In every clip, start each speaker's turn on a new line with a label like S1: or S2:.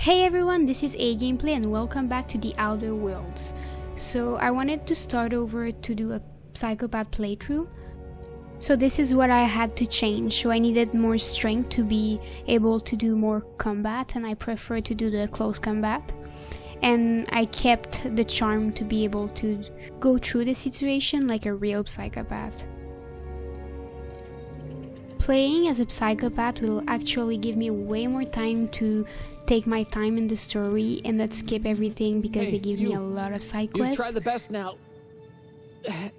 S1: Hey everyone, this is A Gameplay and welcome back to the Outer Worlds. So I wanted to start over to do a Psychopath playthrough. So this is what I had to change. So I needed more strength to be able to do more combat, and I prefer to do the close combat. And I kept the charm to be able to go through the situation like a real psychopath. Playing as a psychopath will actually give me way more time to take my time in the story and not skip everything because they give me a lot of side quests.
S2: You've tried the best now.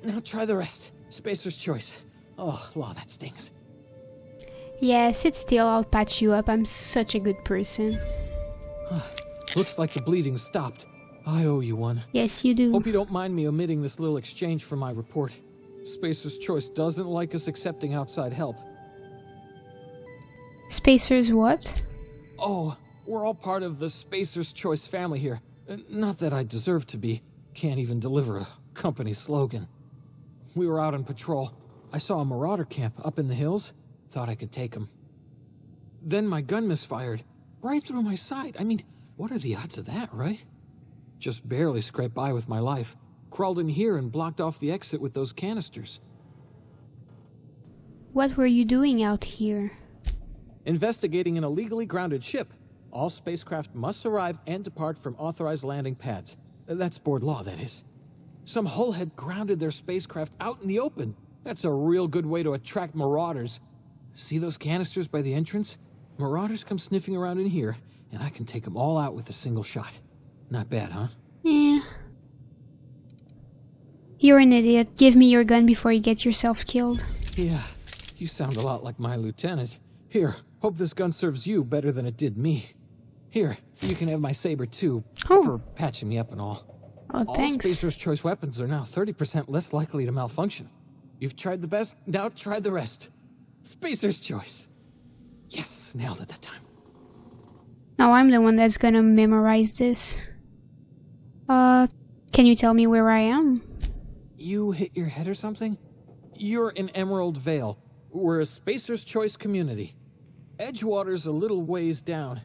S2: Now try the rest. Spacer's choice. Oh, wow, that stings.
S1: Yeah, sit still, I'll patch you up. I'm such a good person.
S2: Looks like the bleeding stopped. I owe you one.
S1: Yes, you do.
S2: Hope you don't mind me omitting this little exchange from my report. Spacer's choice doesn't like us accepting outside help.
S1: Spacer's what?
S2: Oh, we're all part of the Spacer's Choice family here. Not that I deserve to be. Can't even deliver a company slogan. We were out on patrol. I saw a marauder camp up in the hills. Thought I could take him. Then my gun misfired. Right through my side. I mean, what are the odds of that, right? Just barely scraped by with my life. Crawled in here and blocked off the exit with those canisters.
S1: What were you doing out here?
S2: Investigating an illegally grounded ship. All spacecraft must arrive and depart from authorized landing pads. That's board law, that is. Some hull had grounded their spacecraft out in the open. That's a real good way to attract marauders. See those canisters by the entrance? Marauders come sniffing around in here, and I can take them all out with a single shot. Not bad, huh?
S1: Eh. You're an idiot. Give me your gun before you get yourself killed.
S2: Yeah, you sound a lot like my lieutenant. Here, hope this gun serves you better than it did me. Here, you can have my saber too, for patching me up and all.
S1: Oh, thanks.
S2: All Spacer's Choice weapons are now 30% less likely to malfunction. You've tried the best, now try the rest. Spacer's Choice. Yes, nailed it that time.
S1: Now I'm the one that's gonna memorize this. Can you tell me where I am?
S2: You hit your head or something? You're in Emerald Vale. We're a Spacer's Choice community. Edgewater's a little ways down.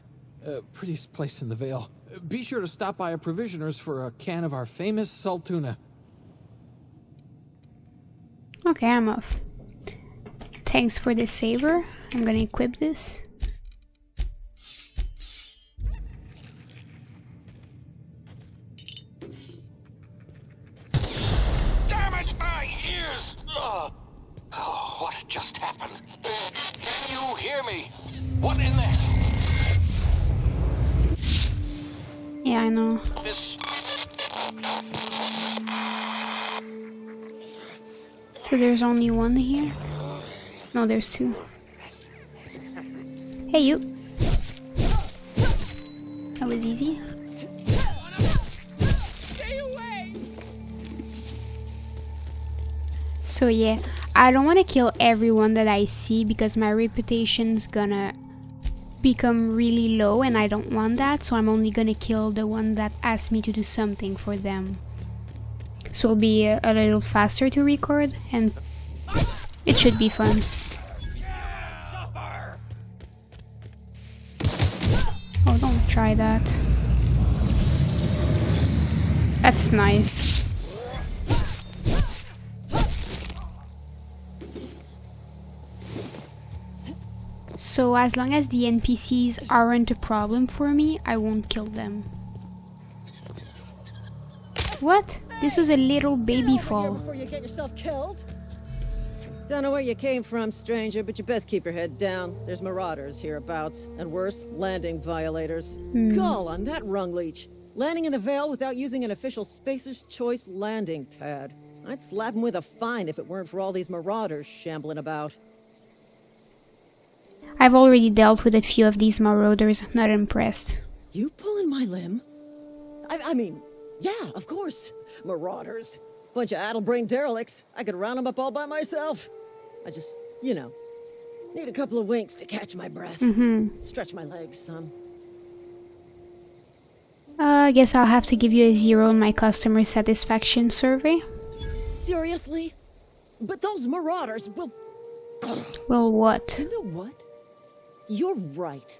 S2: Prettiest place in the Vale. Be sure to stop by a provisioner's for a can of our famous salt tuna.
S1: Okay, I'm off. Thanks for the saber. I'm gonna equip this.
S3: Damn it, my ears! Oh, what just happened? Can you hear me? What in the...
S1: Yeah, I know. So there's only one here? No, there's two. Hey, you. That was easy. So yeah, I don't want to kill everyone that I see because my reputation's gonna become really low and I don't want that, so I'm only gonna kill the one that asks me to do something for them. So it'll be a little faster to record and it should be fun. Oh, don't try that. That's nice. So as long as the NPCs aren't a problem for me, I won't kill them. What? This was a little baby fall.
S4: Before you get yourself killed. Don't know where you came from, stranger, but you best keep your head down. There's marauders hereabouts, and worse, landing violators. Call on that rung leech. Landing in the Vale without using an official Spacer's Choice landing pad. I'd slap him with a fine if it weren't for all these marauders shambling about.
S1: I've already dealt with a few of these marauders, not impressed.
S4: You pulling my limb? I mean, yeah, of course. Marauders. Bunch of addle-brained derelicts. I could round them up all by myself. I just, you know, need a couple of winks to catch my breath. Stretch my legs some.
S1: I guess I'll have to give you a 0 in my customer satisfaction survey.
S4: Seriously? But those marauders will...
S1: Well, what?
S4: You know what? You're right.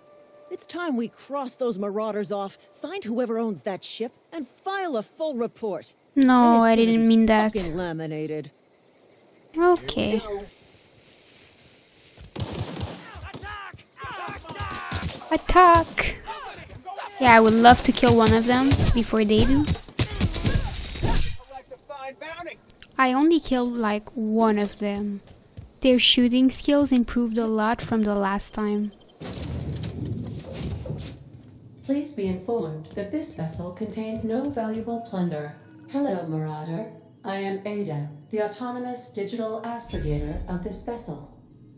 S4: It's time we cross those marauders off, find whoever owns that ship, and file a full report.
S1: No, I
S4: And it's gonna
S1: didn't
S4: be
S1: mean that.
S4: fucking laminated.
S1: Okay. Attack! Yeah, I would love to kill one of them before they do. I only killed like one of them. Their shooting skills improved a lot from the last time.
S5: Please be informed that this vessel contains no valuable plunder. Hello, Marauder. I am Ada, the autonomous digital astrogator of this vessel.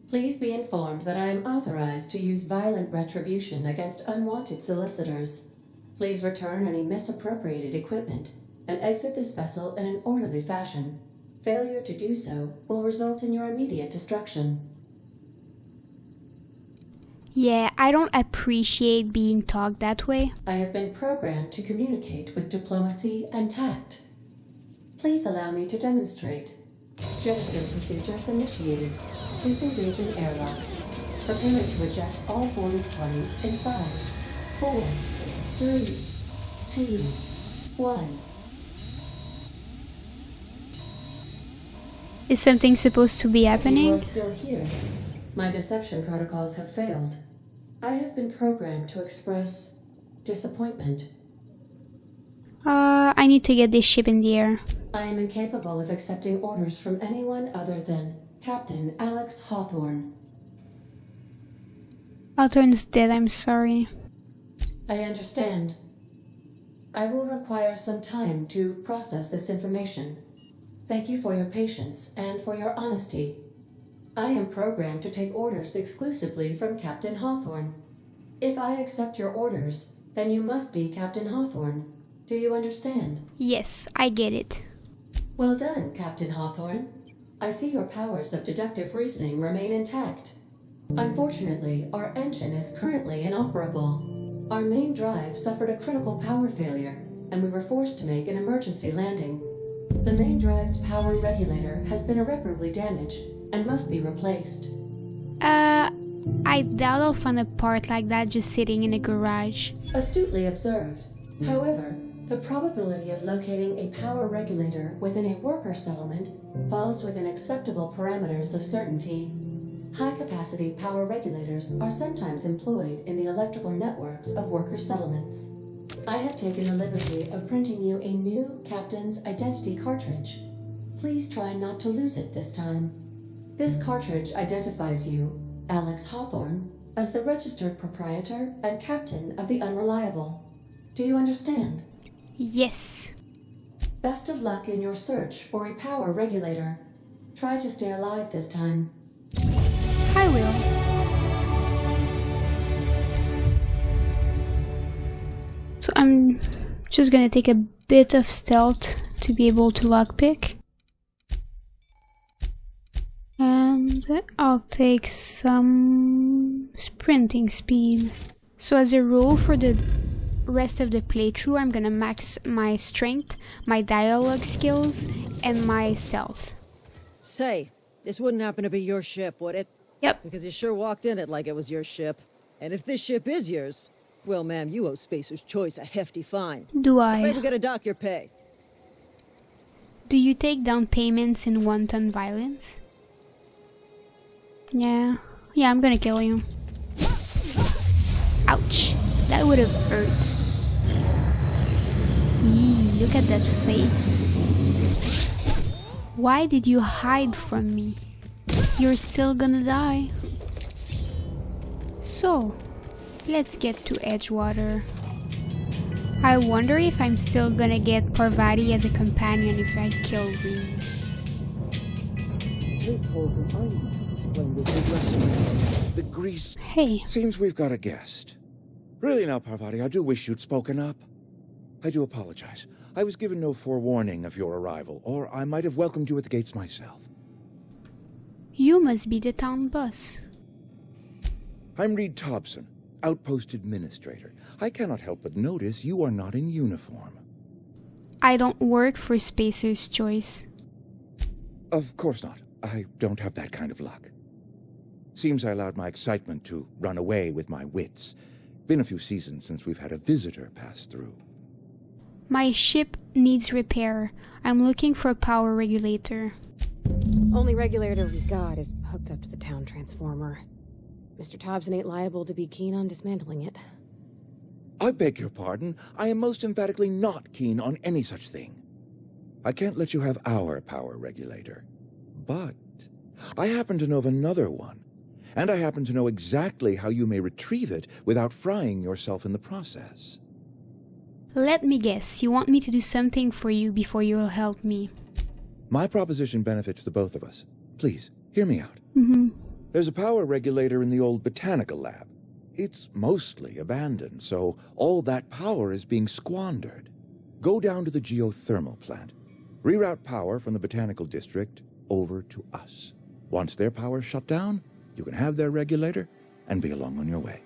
S5: Please be informed that I am authorized to use violent retribution against unwanted solicitors. Please return any misappropriated equipment and exit this vessel in an orderly fashion. Failure to do so will result in your immediate destruction.
S1: Yeah, I don't appreciate being talked that way.
S5: I have been programmed to communicate with diplomacy and tact. Please allow me to demonstrate. Jettison procedures initiated. Disengaging airlocks. Preparing to eject all boarding parties in 5, 4, 3, 2, 1.
S1: Is something supposed to be
S5: You
S1: happening?
S5: are still here. My deception protocols have failed. I have been programmed to express disappointment.
S1: I need to get this ship in the air.
S5: I am incapable of accepting orders from anyone other than Captain Alex Hawthorne.
S1: Hawthorne's dead, I'm sorry.
S5: I understand. I will require some time to process this information. Thank you for your patience and for your honesty. I am programmed to take orders exclusively from Captain Hawthorne. If I accept your orders, then you must be Captain Hawthorne. Do you understand?
S1: Yes, I get it.
S5: Well done, Captain Hawthorne. I see your powers of deductive reasoning remain intact. Unfortunately, our engine is currently inoperable. Our main drive suffered a critical power failure, and we were forced to make an emergency landing. The main drive's power regulator has been irreparably damaged and must be replaced.
S1: I doubt I'll find a part like that just sitting in a garage.
S5: Astutely observed. However, the probability of locating a power regulator within a worker settlement falls within acceptable parameters of certainty. High-capacity power regulators are sometimes employed in the electrical networks of worker settlements. I have taken the liberty of printing you a new Captain's Identity cartridge. Please try not to lose it this time. This cartridge identifies you, Alex Hawthorne, as the registered proprietor and captain of the Unreliable. Do you understand?
S1: Yes.
S5: Best of luck in your search for a power regulator. Try to stay alive this time.
S1: I will. So I'm just gonna take a bit of stealth to be able to lockpick. And I'll take some sprinting speed. So as a rule for the rest of the playthrough, I'm gonna max my strength, my dialogue skills, and my stealth.
S4: Say, this wouldn't happen to be your ship, would it?
S1: Yep.
S4: Because you sure walked in it like it was your ship. And if this ship is yours, well, ma'am, you owe Spacer's Choice a hefty fine.
S1: Do
S4: Afraid we
S1: I?
S4: gotta dock your pay.
S1: Do you take down payments in wanton violence? Yeah. Yeah, I'm gonna kill you. Ouch. That would have hurt. Eee, look at that face. Why did you hide from me? You're still gonna die. So, let's get to Edgewater. I wonder if I'm still gonna get Parvati as a companion if I kill Reed.
S6: The grease.
S1: Hey,
S6: Seems we've got a guest. Really now, Parvati, I do wish you'd spoken up. I do apologize. I was given no forewarning of your arrival, or I might have welcomed you at the gates myself.
S1: you must be the town boss.
S6: I'm Reed Thompson, Outpost Administrator. I cannot help but notice you are not in uniform.
S1: I don't work for Spacer's Choice.
S6: Of course not. I don't have that kind of luck. Seems I allowed my excitement to run away with my wits. Been a few seasons since we've had a visitor pass through.
S1: My ship needs repair. I'm looking for a power regulator.
S7: Only regulator we've got is hooked up to the town transformer. Mr. Thompson ain't liable to be keen on dismantling it.
S6: I beg your pardon. I am most emphatically not keen on any such thing. I can't let you have our power regulator. But I happen to know of another one. And I happen to know exactly how you may retrieve it without frying yourself in the process.
S1: Let me guess, you want me to do something for you before you'll help me.
S6: My proposition benefits the both of us. Please, hear me out.
S1: Mm-hmm.
S6: There's a power regulator in the old botanical lab. It's mostly abandoned, so all that power is being squandered. Go down to the geothermal plant. Reroute power from the botanical district over to us. Once their power's shut down, you can have their regulator and be along on your way.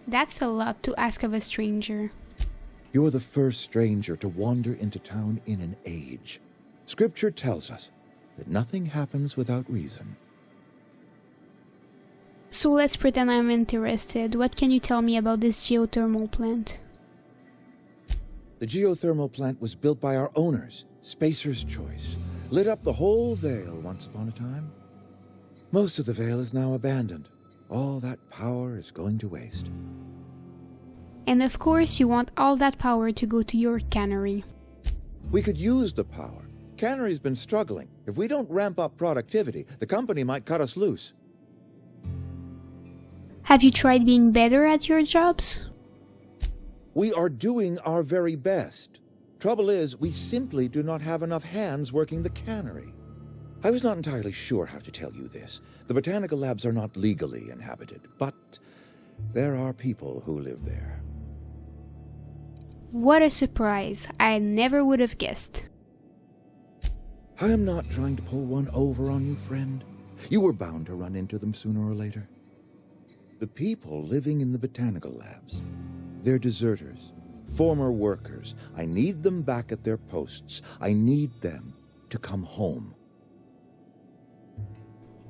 S1: That's a lot to ask of a stranger.
S6: You're the first stranger to wander into town in an age. Scripture tells us that nothing happens without reason.
S1: So let's pretend I'm interested. What can you tell me about this geothermal plant?
S6: The geothermal plant was built by our owners, Spacer's Choice. Lit up the whole Vale once upon a time. Most of the Vale is now abandoned. All that power is going to waste.
S1: And of course you want all that power to go to your cannery.
S6: We could use the power. Cannery's been struggling. If we don't ramp up productivity, the company might cut us loose.
S1: Have you tried being better at your jobs?
S6: We are doing our very best. Trouble is, we simply do not have enough hands working the cannery. I was not entirely sure how to tell you this. The botanical labs are not legally inhabited, but there are people who live there.
S1: What a surprise. I never would have guessed.
S6: I am not trying to pull one over on you, friend. You were bound to run into them sooner or later. The people living in the botanical labs, they're deserters, former workers. I need them back at their posts. I need them to come home.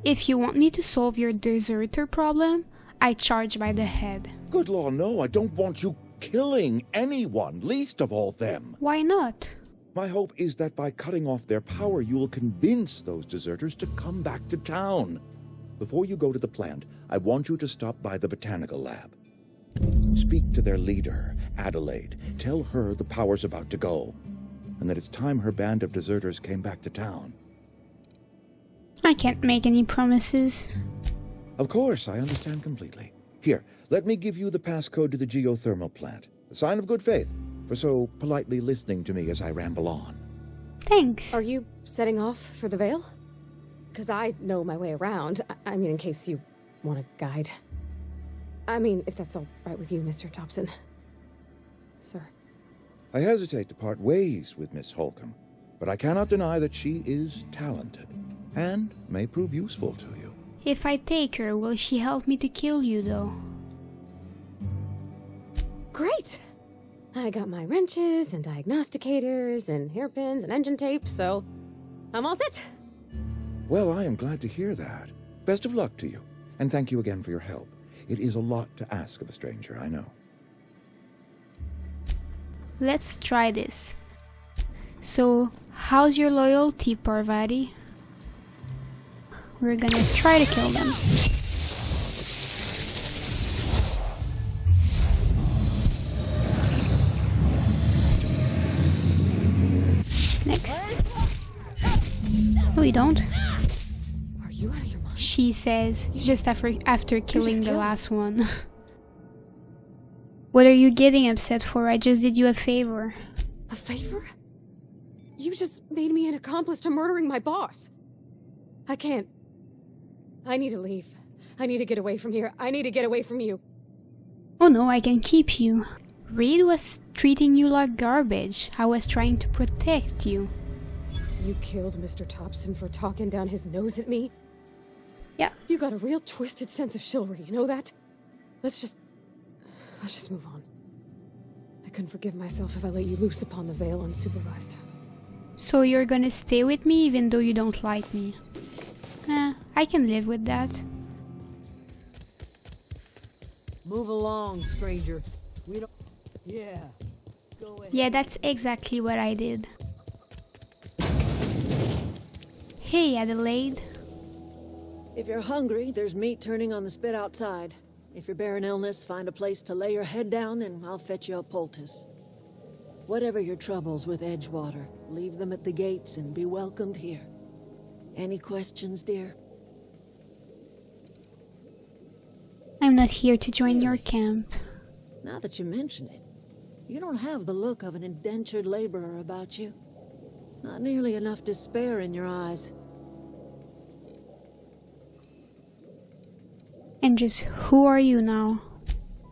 S1: If you want me to solve your deserter problem, I charge by the head.
S6: Good law, no, I don't want you killing anyone, least of all them.
S1: Why not?
S6: My hope is that by cutting off their power, you will convince those deserters to come back to town. Before you go to the plant, I want you to stop by the botanical lab. Speak to their leader, Adelaide. Tell her the power's about to go, and that it's time her band of deserters came back to town.
S1: I can't make any promises.
S6: Of course, I understand completely. Here, let me give you the passcode to the geothermal plant. A sign of good faith, for so politely listening to me as I ramble on.
S1: Thanks.
S7: Are you setting off for the Vale? Because I know my way around. I mean, in case you want a guide. I mean, if that's all right with you, Mr. Thompson. Sir.
S6: I hesitate to part ways with Miss Holcomb, but I cannot deny that she is talented, and may prove useful to you.
S1: If I take her, will she help me to kill you, though?
S7: Great! I got my wrenches and diagnosticators and hairpins and engine tape, so I'm all set.
S6: Well, I am glad to hear that. Best of luck to you, and thank you again for your help. It is a lot to ask of a stranger, I know.
S1: Let's try this. So, how's your loyalty, Parvati? We're gonna try to kill them. Next. No, we don't.
S7: Are you out of your mind?
S1: She says, just after killing the last one. What are you getting upset for? I just did you a favor.
S7: A favor? You just made me an accomplice to murdering my boss. I can't. I need to leave. I need to get away from here. I need to get away from you.
S1: Oh no, I can keep you. Reed was treating you like garbage. I was trying to protect you.
S7: You killed Mr. Thompson for talking down his nose at me?
S1: Yeah.
S7: You got a real twisted sense of chivalry, you know that? Let's just move on. I couldn't forgive myself if I let you loose upon the Vale unsupervised.
S1: So you're gonna stay with me even though you don't like me? I can live with that.
S4: Move along, stranger. We don't... Yeah. Go ahead.
S1: Yeah, that's exactly what I did. Hey, Adelaide.
S4: If you're hungry, there's meat turning on the spit outside. If you're bearing illness, find a place to lay your head down and I'll fetch you a poultice. Whatever your troubles with Edgewater, leave them at the gates and be welcomed here. Any questions, dear?
S1: I'm not here to join your camp.
S4: Now that you mention it, you don't have the look of an indentured laborer about you. Not nearly enough despair in your eyes.
S1: And just who are you now?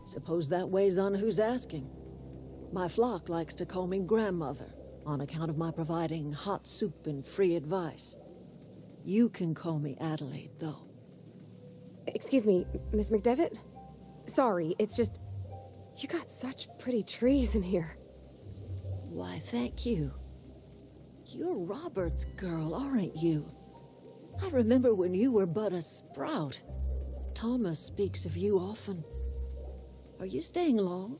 S4: Suppose that weighs on who's asking. My flock likes to call me grandmother, on account of my providing hot soup and free advice. You can call me Adelaide, though.
S7: Excuse me, Miss McDevitt? Sorry, it's just... You got such pretty trees in here.
S4: Why, thank you. You're Robert's girl, aren't you? I remember when you were but a sprout. Thomas speaks of you often. Are you staying long?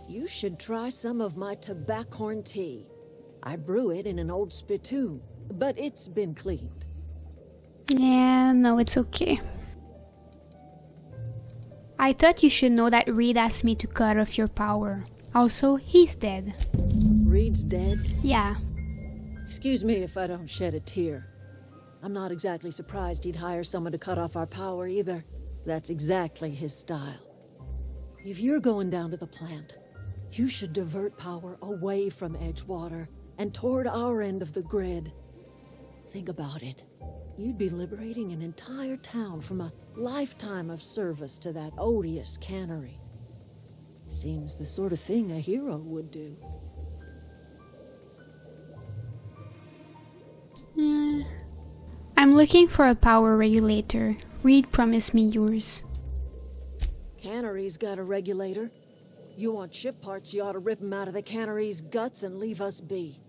S4: You should try some of my tobaccorn tea. I brew it in an old spittoon, but it's been cleaned.
S1: Yeah, no, it's okay. I thought you should know that Reed asked me to cut off your power. Also, he's dead.
S4: Reed's dead?
S1: Yeah.
S4: Excuse me if I don't shed a tear. I'm not exactly surprised he'd hire someone to cut off our power either. That's exactly his style. If you're going down to the plant, you should divert power away from Edgewater and toward our end of the grid. Think about it. You'd be liberating an entire town from a lifetime of service to that odious cannery. Seems the sort of thing a hero would do.
S1: I'm looking for a power regulator. Reed promised me yours.
S4: Cannery's got a regulator. You want ship parts, you ought to rip 'em out of the cannery's guts and leave us be.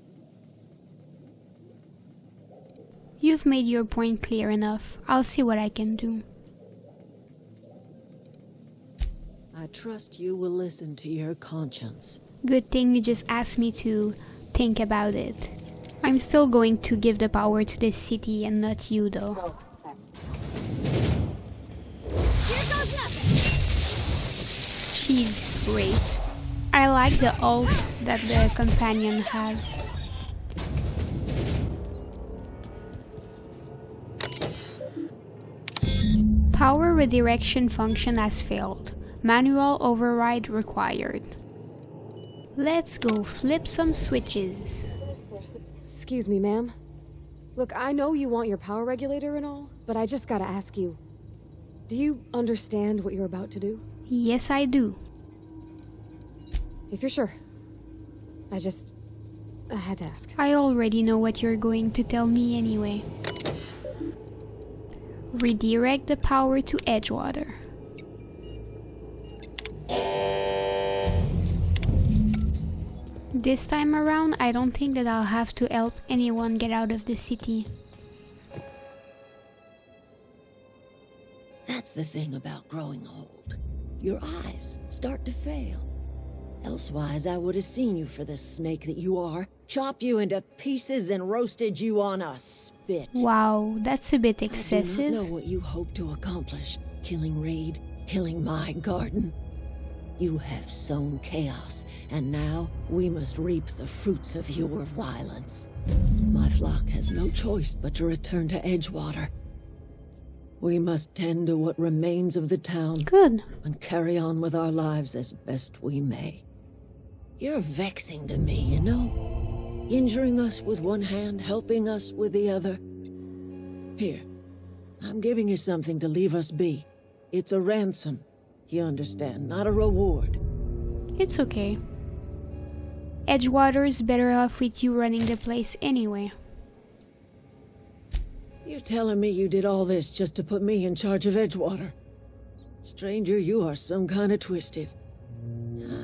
S1: You've made your point clear enough. I'll see what I can do.
S4: I trust you will listen to your conscience.
S1: Good thing you just asked me to think about it. I'm still going to give the power to the city and not you, though. She's great. I like the ult that the companion has. Power redirection function has failed. Manual override required. Let's go flip some switches.
S7: Excuse me, ma'am. Look, I know you want your power regulator and all, but I just gotta ask you. Do you understand what you're about to do?
S1: Yes, I do.
S7: If you're sure. I had to ask.
S1: I already know what you're going to tell me anyway. Redirect the power to Edgewater. This time around, I don't think that I'll have to help anyone get out of the city.
S4: That's the thing about growing old. Your eyes start to fail. Elsewise, I would have seen you for the snake that you are, chopped you into pieces and roasted you on a spit.
S1: Wow, that's a bit
S4: I do
S1: excessive.
S4: not know what you hope to accomplish. Killing Reed, killing my garden. You have sown chaos, and now we must reap the fruits of your violence. My flock has no choice but to return to Edgewater. We must tend to what remains of the town.
S1: Good.
S4: And carry on with our lives as best we may. You're vexing to me, you know? Injuring us with one hand, helping us with the other. Here, I'm giving you something to leave us be. It's a ransom, you understand, not a reward.
S1: It's okay. Edgewater's better off with you running the place anyway.
S4: You're telling me you did all this just to put me in charge of Edgewater? Stranger, you are some kind of twisted.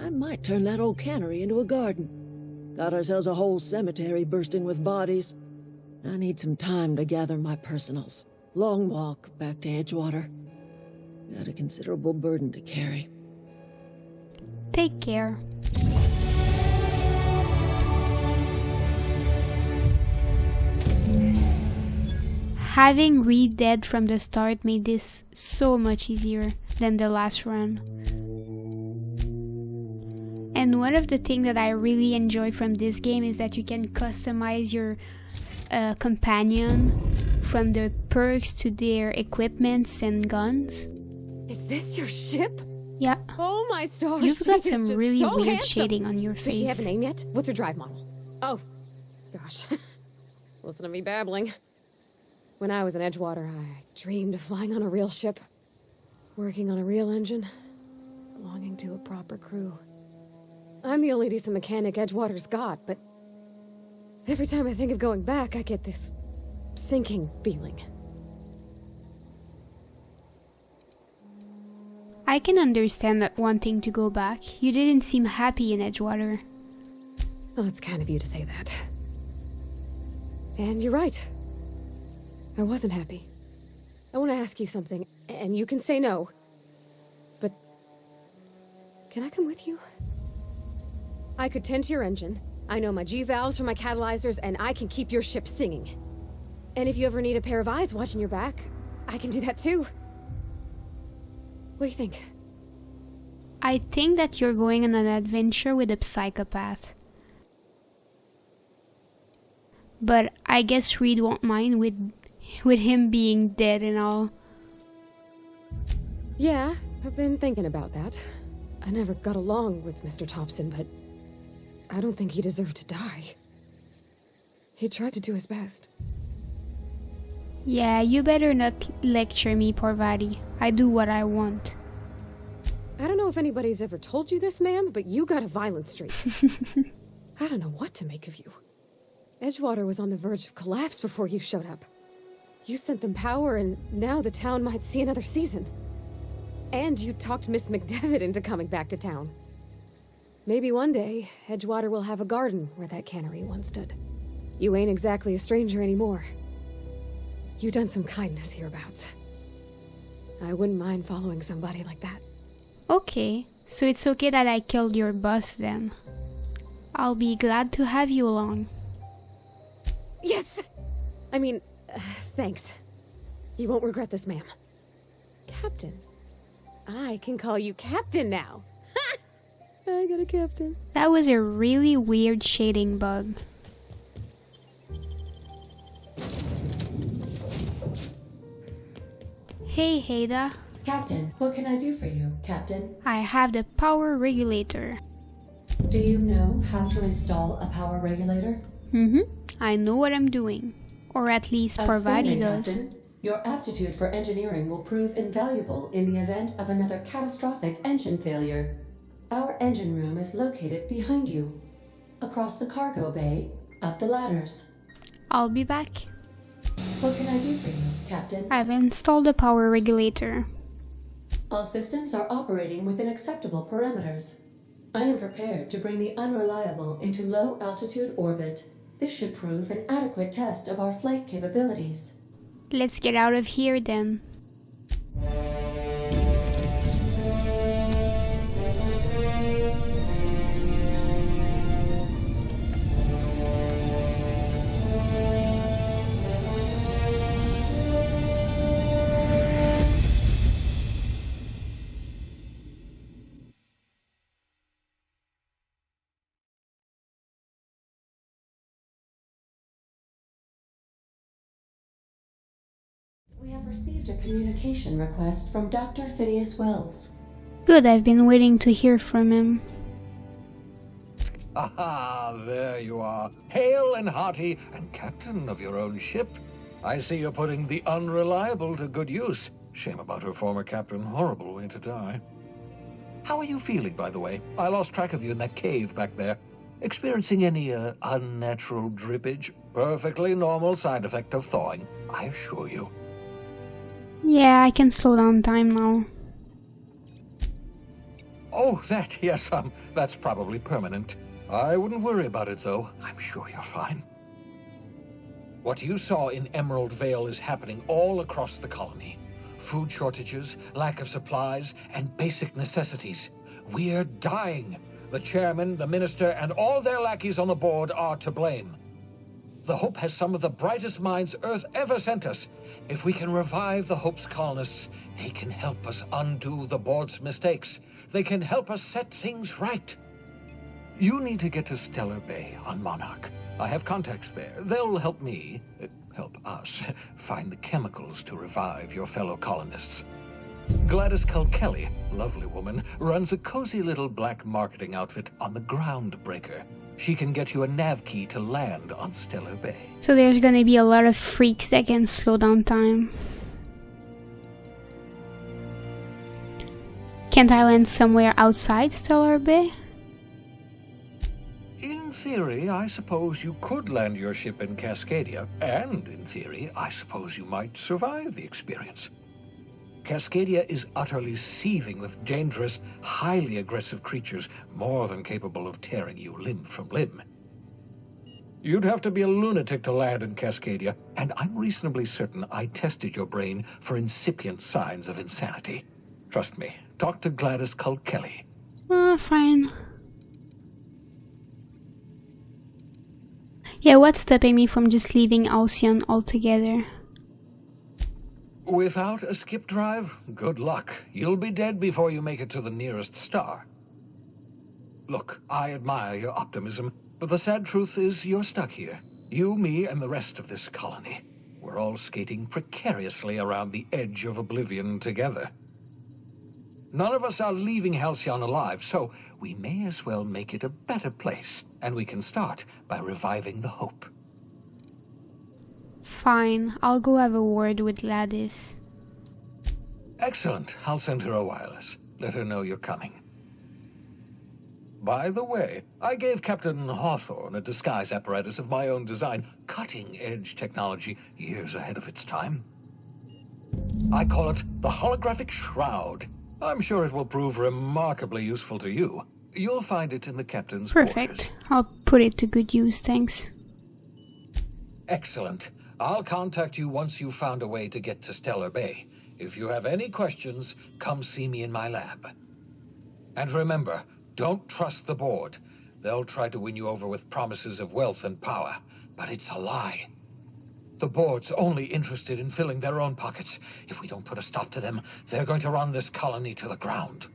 S4: I might turn that old cannery into a garden. Got ourselves a whole cemetery bursting with bodies. I need some time to gather my personals. Long walk back to Edgewater. Got a considerable burden to carry.
S1: Take care. Having Reed dead from the start made this so much easier than the last run. And one of the things that I really enjoy from this game is that you can customize your companion, from their perks to their equipments and guns.
S7: Is this your ship?
S1: Yeah.
S7: Oh my stars.
S1: You've got
S7: she is
S1: some
S7: just
S1: really
S7: so
S1: weird
S7: handsome.
S1: shading on your
S7: Does she have a
S1: face.
S7: name yet? What's her drive model? Oh, gosh. Listen to me babbling. When I was in Edgewater, I dreamed of flying on a real ship, working on a real engine, belonging to a proper crew. I'm the only decent mechanic Edgewater's got, but every time I think of going back, I get this sinking feeling.
S1: I can understand that wanting to go back. You didn't seem happy in Edgewater.
S7: Well, it's kind of you to say that. And you're right. I wasn't happy. I want to ask you something, and you can say no. But can I come with you? I could tend to your engine. I know my G-valves for my catalyzers, and I can keep your ship singing. And if you ever need a pair of eyes watching your back, I can do that too. What do you think?
S1: I think that you're going on an adventure with a psychopath. But I guess Reed won't mind with him being dead and all.
S7: Yeah, I've been thinking about that. I never got along with Mr. Thompson, but I don't think he deserved to die. He tried to do his best.
S1: Yeah, you better not lecture me, Parvati. I do what I want.
S7: I don't know if anybody's ever told you this, ma'am, but you got a violent streak. I don't know what to make of you. Edgewater was on the verge of collapse before you showed up. You sent them power, and now the town might see another season. And you talked Miss McDevitt into coming back to town. Maybe one day, Edgewater will have a garden where that cannery once stood. You ain't exactly a stranger anymore. You done some kindness hereabouts. I wouldn't mind following somebody like that.
S1: Okay, so it's okay that I killed your boss then. I'll be glad to have you along.
S7: Yes! I mean, thanks. You won't regret this, ma'am. Captain. I can call you Captain now. Ha! I got a captain.
S1: That was a really weird shading bug. Hey, Haida.
S5: Captain, what can I do for you, Captain?
S1: I have the power regulator.
S5: Do you know how to install a power regulator?
S1: I know what I'm doing. Or at least Parvati
S5: Outstanding,
S1: does.
S5: Captain. Your aptitude for engineering will prove invaluable in the event of another catastrophic engine failure. Our engine room is located behind you. Across the cargo bay, up the ladders.
S1: I'll be back.
S5: What can I do for you, Captain?
S1: I've installed the power regulator.
S5: All systems are operating within acceptable parameters. I am prepared to bring the Unreliable into low-altitude orbit. This should prove an adequate test of our flight capabilities.
S1: Let's get out of here then.
S5: We have received a communication request from Dr. Phineas Wells.
S1: Good, I've been waiting to hear from him.
S3: Aha, there you are. Hale and hearty, and captain of your own ship. I see you're putting the Unreliable to good use. Shame about her former captain. Horrible way to die. How are you feeling, by the way? I lost track of you in that cave back there. Experiencing any, unnatural drippage? Perfectly normal side effect of thawing, I assure you.
S1: Yeah, I can slow down time now.
S3: Oh, that, yes, that's probably permanent. I wouldn't worry about it, though. I'm sure you're fine. What you saw in Emerald Vale is happening all across the colony. Food shortages, lack of supplies, and basic necessities. We're dying. The chairman, the minister, and all their lackeys on the board are to blame. The Hope has some of the brightest minds Earth ever sent us. If we can revive the Hope's colonists, they can help us undo the board's mistakes. They can help us set things right. You need to get to Stellar Bay on Monarch. I have contacts there. They'll help me, help us, find the chemicals to revive your fellow colonists. Gladys Kelly, lovely woman, runs a cozy little black marketing outfit on the Groundbreaker. She can get you a nav key to land on Stellar Bay.
S1: So there's gonna be a lot of freaks that can slow down time. Can't I land somewhere outside Stellar Bay?
S3: In theory, I suppose you could land your ship in Cascadia, and in theory, I suppose you might survive the experience. Cascadia is utterly seething with dangerous, highly aggressive creatures, more than capable of tearing you limb from limb. You'd have to be a lunatic to land in Cascadia, and I'm reasonably certain I tested your brain for incipient signs of insanity. Trust me, talk to Gladys Kelly.
S1: Fine. Yeah, what's stopping me from just leaving Alcyon altogether?
S3: Without a skip drive, good luck. You'll be dead before you make it to the nearest star. Look, I admire your optimism, but the sad truth is you're stuck here. You, me, and the rest of this colony. We're all skating precariously around the edge of oblivion together. None of us are leaving Halcyon alive, so we may as well make it a better place, and we can start by reviving the Hope.
S1: Fine, I'll go have a word with Gladys.
S3: Excellent. I'll send her a wireless. Let her know you're coming. By the way, I gave Captain Hawthorne a disguise apparatus of my own design, cutting-edge technology years ahead of its time. I call it the Holographic Shroud. I'm sure it will prove remarkably useful to you. You'll find it in the captain's
S1: Perfect.
S3: quarters.
S1: I'll put it to good use, thanks.
S3: Excellent. I'll contact you once you've found a way to get to Stellar Bay. If you have any questions, come see me in my lab. And remember, don't trust the board. They'll try to win you over with promises of wealth and power, but it's a lie. The board's only interested in filling their own pockets. If we don't put a stop to them, they're going to run this colony to the ground.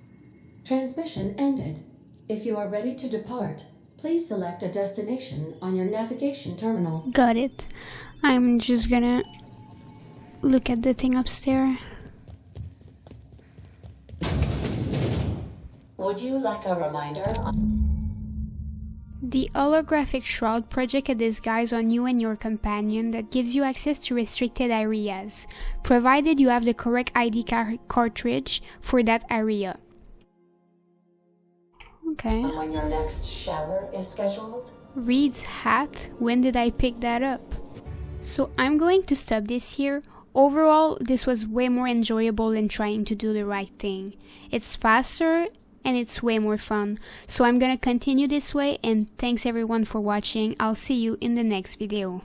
S5: Transmission ended. If you are ready to depart, please select a destination on your navigation terminal.
S1: Got it. I'm just gonna look at the thing upstairs.
S5: Would you like a reminder?
S1: The holographic shroud projects a disguise on you and your companion that gives you access to restricted areas, provided you have the correct ID cartridge for that area. Okay.
S5: And when your next shower is scheduled?
S1: Reed's hat? When did I pick that up? So I'm going to stop this here. Overall, this was way more enjoyable than trying to do the right thing. It's faster and it's way more fun. So I'm gonna continue this way, and thanks everyone for watching. I'll see you in the next video.